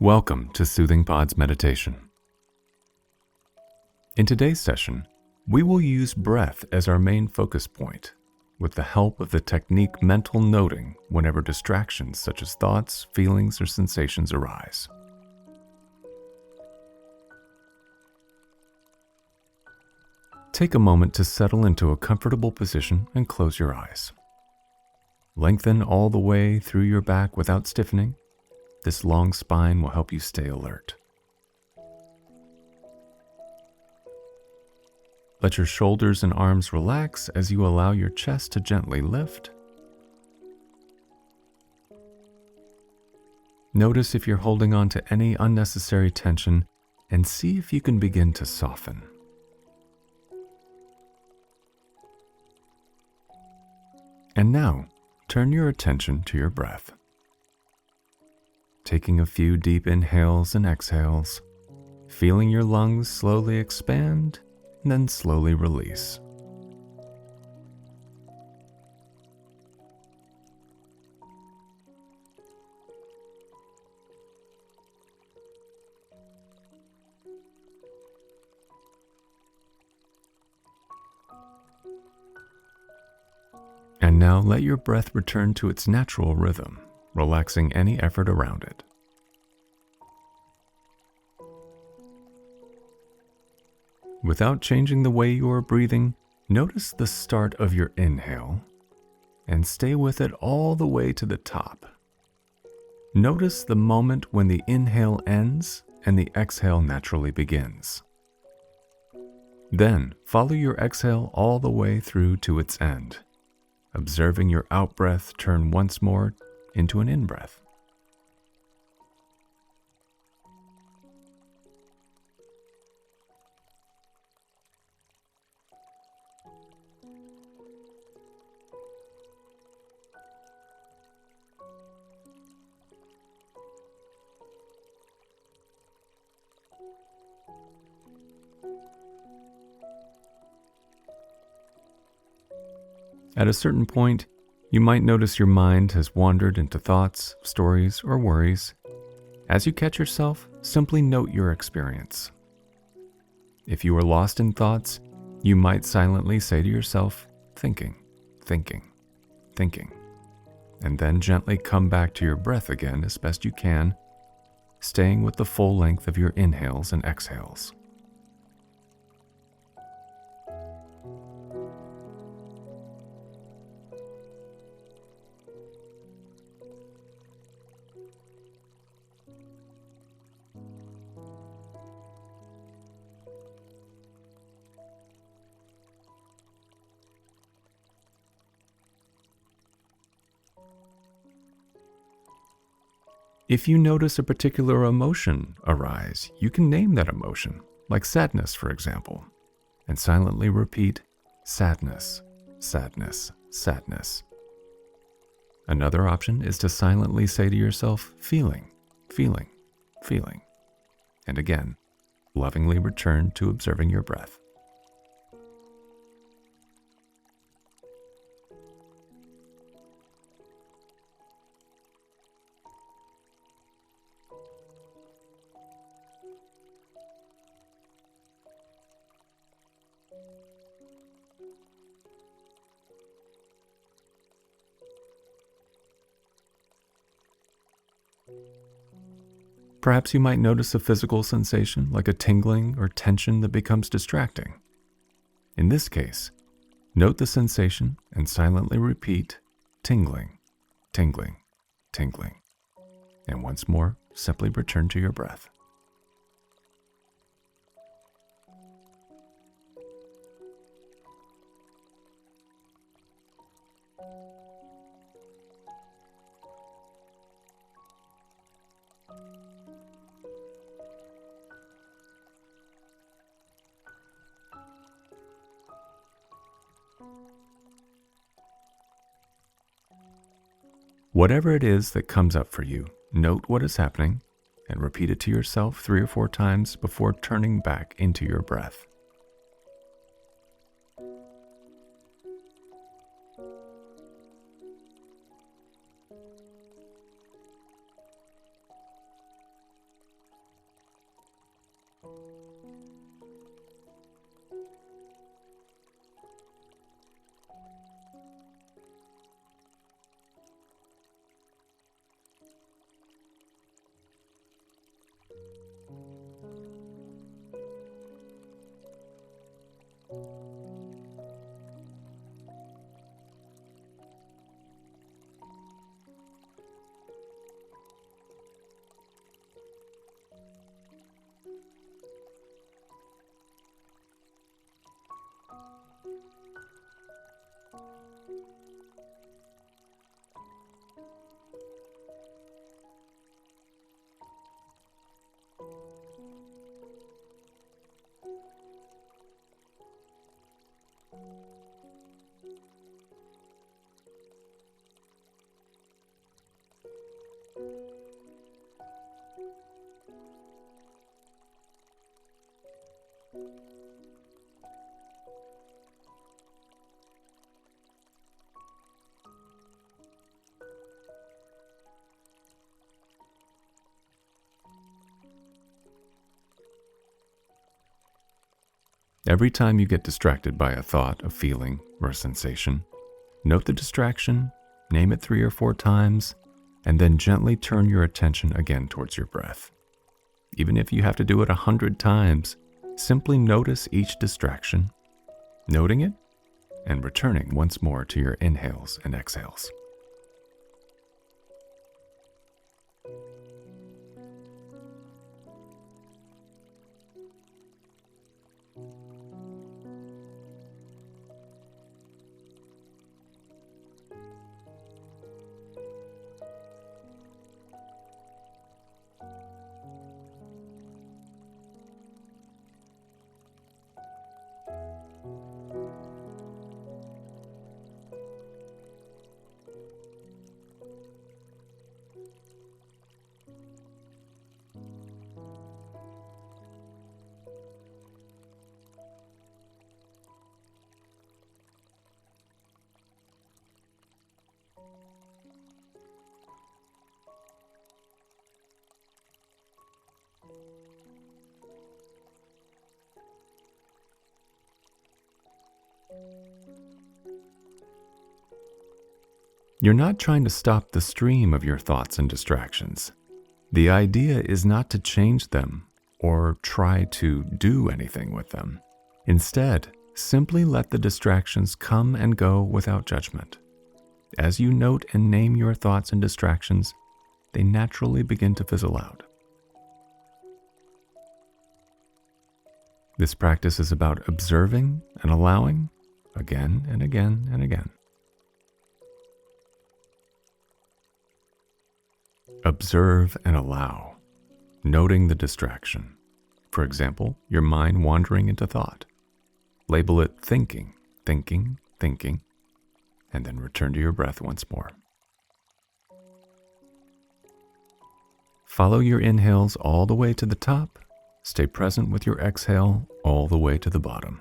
Welcome to Soothing Pod's meditation. In today's session, we will use breath as our main focus point, with the help of the technique mental noting whenever distractions such as thoughts, feelings, or sensations arise. Take a moment to settle into a comfortable position and close your eyes. Lengthen all the way through your back without stiffening. This long spine will help you stay alert. Let your shoulders and arms relax as you allow your chest to gently lift. Notice if you're holding on to any unnecessary tension and see if you can begin to soften. And now, turn your attention to your breath. Taking a few deep inhales and exhales, feeling your lungs slowly expand and then slowly release. And now let your breath return to its natural rhythm, relaxing any effort around it. Without changing the way you are breathing, notice the start of your inhale and stay with it all the way to the top. Notice the moment when the inhale ends and the exhale naturally begins. Then follow your exhale all the way through to its end, observing your out-breath turn once more into an in-breath. At a certain point, you might notice your mind has wandered into thoughts, stories, or worries. As you catch yourself, simply note your experience. If you are lost in thoughts, you might silently say to yourself, thinking, thinking, thinking, and then gently come back to your breath again as best you can, staying with the full length of your inhales and exhales. If you notice a particular emotion arise, you can name that emotion, like sadness, for example, and silently repeat, sadness, sadness, sadness. Another option is to silently say to yourself, feeling, feeling, feeling, and again, lovingly return to observing your breath. Perhaps you might notice a physical sensation like a tingling or tension that becomes distracting. In this case, note the sensation and silently repeat, tingling, tingling, tingling. And once more, simply return to your breath. Whatever it is that comes up for you, note what is happening and repeat it to yourself 3 or 4 times before turning back into your breath. Every time you get distracted by a thought, a feeling, or a sensation, note the distraction, name it 3 or 4 times, and then gently turn your attention again towards your breath. Even if you have to do it 100 times, simply notice each distraction, noting it, and returning once more to your inhales and exhales. You're not trying to stop the stream of your thoughts and distractions. The idea is not to change them or try to do anything with them. Instead, simply let the distractions come and go without judgment. As you note and name your thoughts and distractions, they naturally begin to fizzle out. This practice is about observing and allowing again and again and again. Observe and allow, noting the distraction. For example, your mind wandering into thought. Label it thinking, thinking, thinking, and then return to your breath once more. Follow your inhales all the way to the top. Stay present with your exhale all the way to the bottom.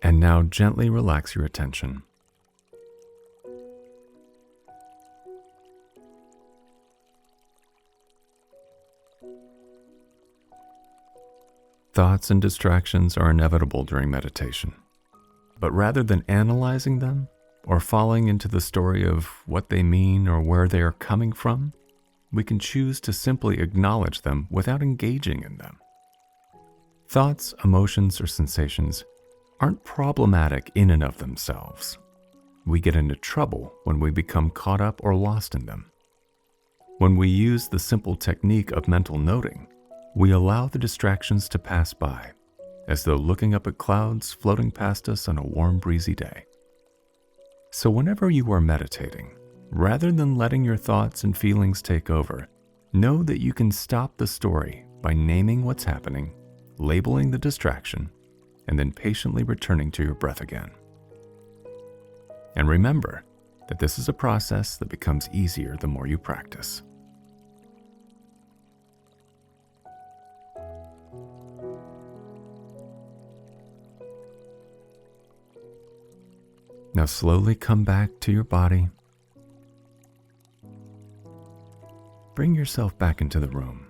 And now gently relax your attention. Thoughts and distractions are inevitable during meditation. But rather than analyzing them or falling into the story of what they mean or where they are coming from, we can choose to simply acknowledge them without engaging in them. Thoughts, emotions, or sensations aren't problematic in and of themselves. We get into trouble when we become caught up or lost in them. When we use the simple technique of mental noting, we allow the distractions to pass by, as though looking up at clouds floating past us on a warm, breezy day. So whenever you are meditating, rather than letting your thoughts and feelings take over, know that you can stop the story by naming what's happening, labeling the distraction, and then patiently returning to your breath again. And remember that this is a process that becomes easier the more you practice. Now slowly come back to your body. Bring yourself back into the room.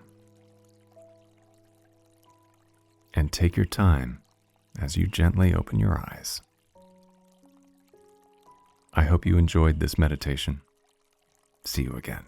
And take your time as you gently open your eyes. I hope you enjoyed this meditation. See you again.